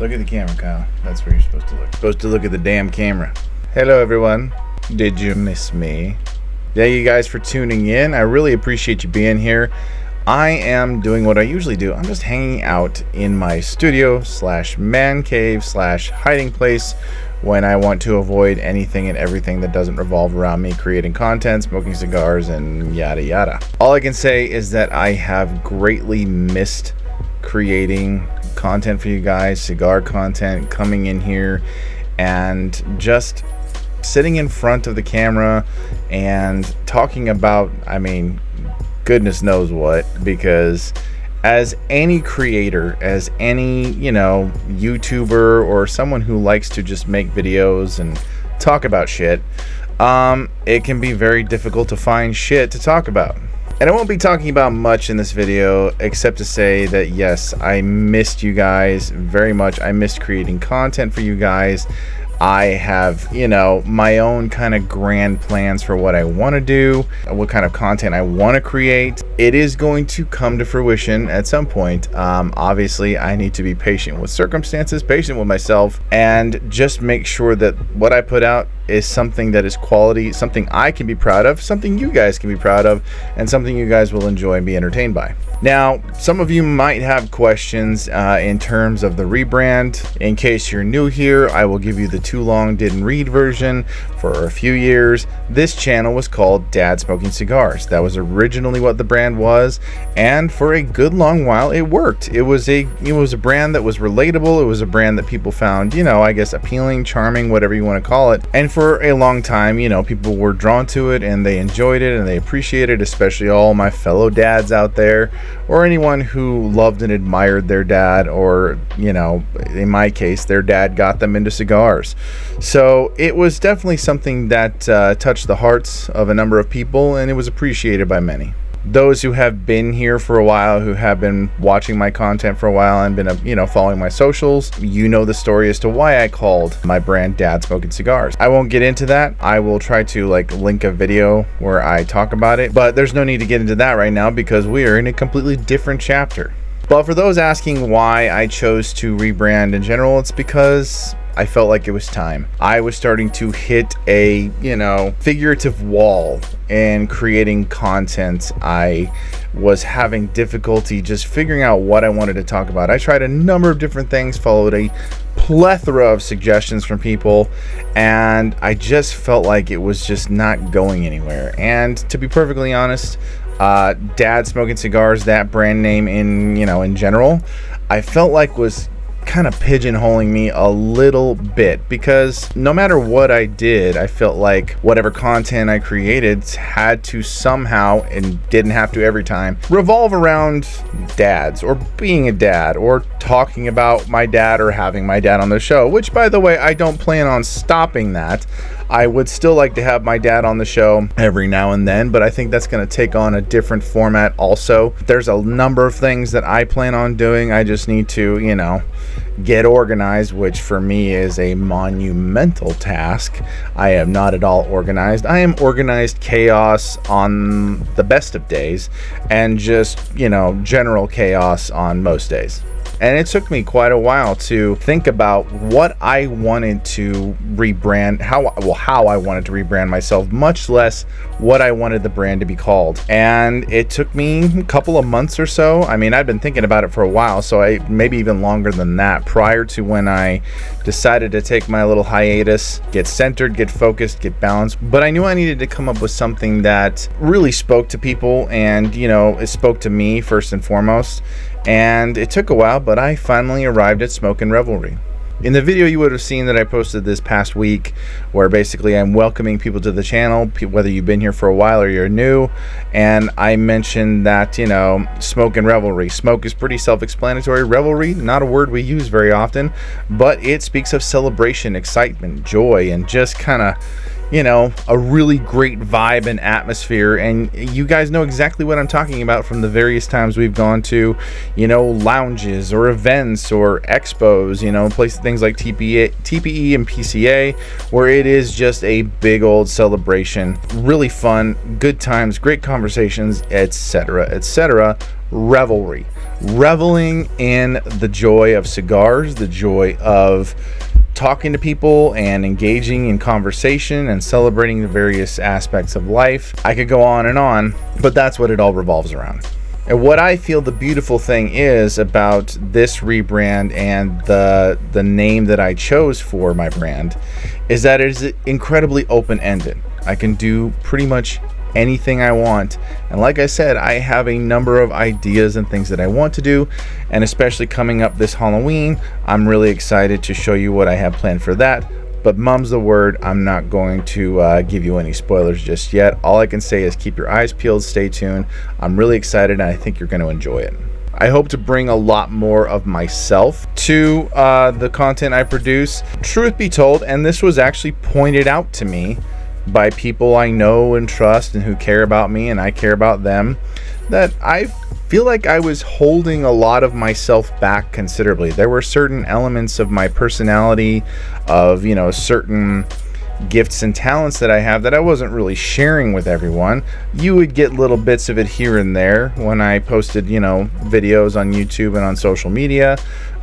Look at the camera, Kyle. That's where you're supposed to look. Supposed to look at the damn camera. Hello, everyone. Did you miss me? Thank you guys for tuning in. I really appreciate you being here. I am doing what I usually do. I'm just hanging out in my studio / man cave / hiding place when I want to avoid anything and everything that doesn't revolve around me creating content, smoking cigars, and yada yada. All I can say is that I have greatly missed creating content for you guys, cigar content, coming in here and just sitting in front of the camera and talking about, I mean, goodness knows what, because as any creator, as any, YouTuber or someone who likes to just make videos and talk about shit, it can be very difficult to find shit to talk about. And I won't be talking about much in this video except to say that yes, I missed you guys very much. I missed creating content for you guys. I have, my own kind of grand plans for what I want to do, what kind of content I want to create. It is going to come to fruition at some point. Obviously, I need to be patient with circumstances, patient with myself, and just make sure that what I put out is something that is quality, something I can be proud of, something you guys can be proud of, and something you guys will enjoy and be entertained by. Now, some of you might have questions in terms of the rebrand. In case you're new here, I will give you the Too Long Didn't Read version. For a few years, this channel was called Dad Smoking Cigars. That was originally what the brand was, and for a good long while, it worked. It was a brand that was relatable. It was a brand that people found, I guess, appealing, charming, whatever you want to call it. And for a long time, people were drawn to it and they enjoyed it and they appreciated it, especially all my fellow dads out there, or anyone who loved and admired their dad, or, in my case, their dad got them into cigars. So it was definitely something that touched the hearts of a number of people, and it was appreciated by many. Those who have been here for a while, who have been watching my content for a while and been, following my socials, the story as to why I called my brand Dad Smoking Cigars. I won't get into that. I will try to link a video where I talk about it, but there's no need to get into that right now because we are in a completely different chapter. But for those asking why I chose to rebrand in general, it's because I felt like it was time. I was starting to hit a, figurative wall in creating content. I was having difficulty just figuring out what I wanted to talk about. I tried a number of different things, followed a plethora of suggestions from people, and I just felt like it was just not going anywhere. And to be perfectly honest, Dad Smoking Cigars, that brand name in general, I felt like was kind of pigeonholing me a little bit, because no matter what I did, I felt like whatever content I created had to somehow, and didn't have to every time, revolve around dads, or being a dad, or talking about my dad, or having my dad on the show, which, by the way, I don't plan on stopping that. I would still like to have my dad on the show every now and then, but I think that's going to take on a different format also. There's a number of things that I plan on doing. I just need to, get organized, which for me is a monumental task. I am not at all organized. I am organized chaos on the best of days, and just, general chaos on most days. And it took me quite a while to think about what I wanted to rebrand, how I wanted to rebrand myself, much less what I wanted the brand to be called. And it took me a couple of months or so. I mean, I'd been thinking about it for a while, so maybe even longer than that, prior to when I decided to take my little hiatus, get centered, get focused, get balanced. But I knew I needed to come up with something that really spoke to people, and, it spoke to me first and foremost. And it took a while, but I finally arrived at Smoking Revelry. In the video you would have seen that I posted this past week, where basically I'm welcoming people to the channel, whether you've been here for a while or you're new, and I mentioned that, Smoking Revelry. Smoke is pretty self-explanatory. Revelry, not a word we use very often, but it speaks of celebration, excitement, joy, and just kind of, a really great vibe and atmosphere. And you guys know exactly what I'm talking about from the various times we've gone to, lounges or events or expos, places, things like TPE and PCA, where it is just a big old celebration, really fun, good times, great conversations, etc., etc. Revelry. reveling in the joy of cigars, the joy of talking to people and engaging in conversation and celebrating the various aspects of life. I could go on, but that's what it all revolves around. And what I feel the beautiful thing is about this rebrand and the name that I chose for my brand is that it is incredibly open-ended. I can do pretty much anything I want, and like I said, I have a number of ideas and things that I want to do, and especially coming up this Halloween, I'm really excited to show you what I have planned for that. But mum's the word, I'm not going to give you any spoilers just yet. All I can say is keep your eyes peeled, stay tuned. I'm really excited, and I think you're going to enjoy it. I hope to bring a lot more of myself to the content I produce. Truth be told, and this was actually pointed out to me by people I know and trust and who care about me and I care about them, that I feel like I was holding a lot of myself back considerably. There were certain elements of my personality, of, you know, certain gifts and talents that I have that I wasn't really sharing with everyone. You would get little bits of it here and there when I posted, you know, videos on YouTube and on social media,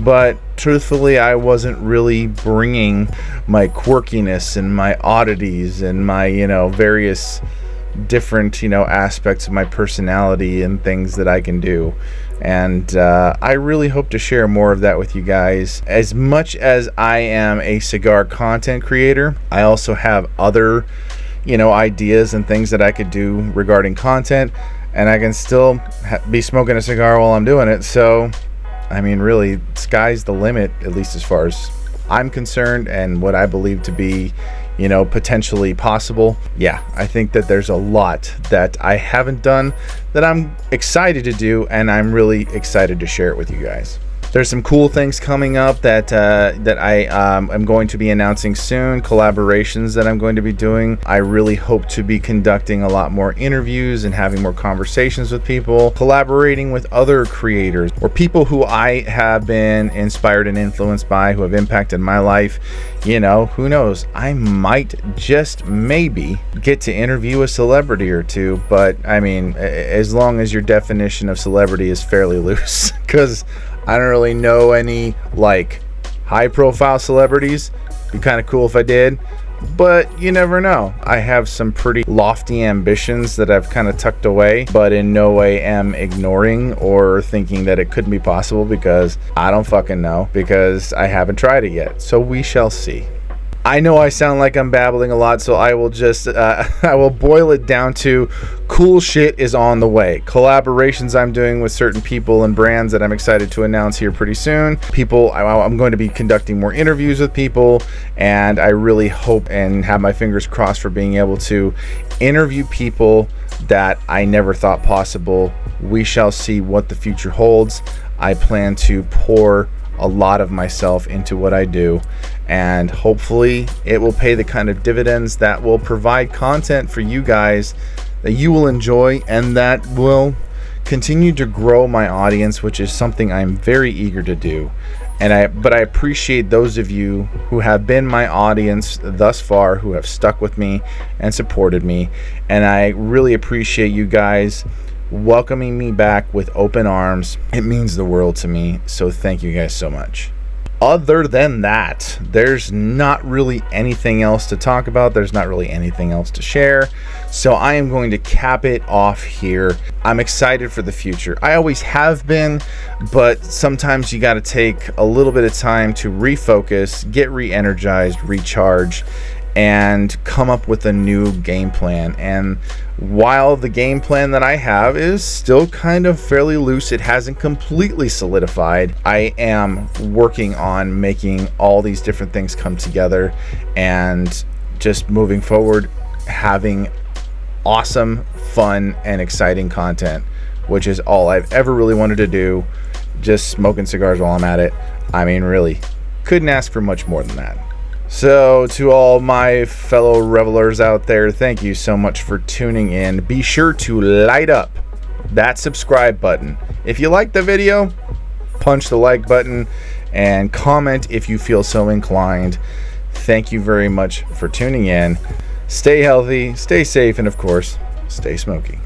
but truthfully I wasn't really bringing my quirkiness and my oddities and my, you know, various different, you know, aspects of my personality and things that I can do. And I really hope to share more of that with you guys. As much as I am a cigar content creator, I also have other, you know, ideas and things that I could do regarding content, and I can still be smoking a cigar while I'm doing it. So I mean, really, sky's the limit, at least as far as I'm concerned and what I believe to be, you know, potentially possible. Yeah, I think that there's a lot that I haven't done that I'm excited to do, and I'm really excited to share it with you guys. There's some cool things coming up that I am going to be announcing soon, collaborations that I'm going to be doing. I really hope to be conducting a lot more interviews and having more conversations with people, collaborating with other creators or people who I have been inspired and influenced by, who have impacted my life. You know, who knows? I might just maybe get to interview a celebrity or two, but I mean, as long as your definition of celebrity is fairly loose, because I don't really know any like high profile celebrities. Be kind of cool if I did, but you never know. I have some pretty lofty ambitions that I've kind of tucked away, but in no way am ignoring or thinking that it couldn't be possible, because I don't fucking know, because I haven't tried it yet. So we shall see. I know I sound like I'm babbling a lot, so I will just I will boil it down to cool shit is on the way. Collaborations I'm doing with certain people and brands that I'm excited to announce here pretty soon. I'm going to be conducting more interviews with people, and I really hope and have my fingers crossed for being able to interview people that I never thought possible. We shall see what the future holds. I plan to pour a lot of myself into what I do, and hopefully it will pay the kind of dividends that will provide content for you guys that you will enjoy and that will continue to grow my audience, which is something I'm very eager to do. But I appreciate those of you who have been my audience thus far, who have stuck with me and supported me, and I really appreciate you guys welcoming me back with open arms. It means the world to me, so thank you guys so much. Other than that, there's not really anything else to talk about. There's not really anything else to share, so I am going to cap it off here. I'm excited for the future. I always have been, but sometimes you got to take a little bit of time to refocus, get re-energized, recharge, and come up with a new game plan. And while the game plan that I have is still kind of fairly loose, it hasn't completely solidified, I am working on making all these different things come together and just moving forward, having awesome, fun, and exciting content, which is all I've ever really wanted to do. Just smoking cigars while I'm at it. I mean, really, couldn't ask for much more than that. So to all my fellow revelers out there, thank you so much for tuning in. Be sure to light up that subscribe button. If you like the video, punch the like button and comment if you feel so inclined. Thank you very much for tuning in. Stay healthy, stay safe, and of course, stay smoky.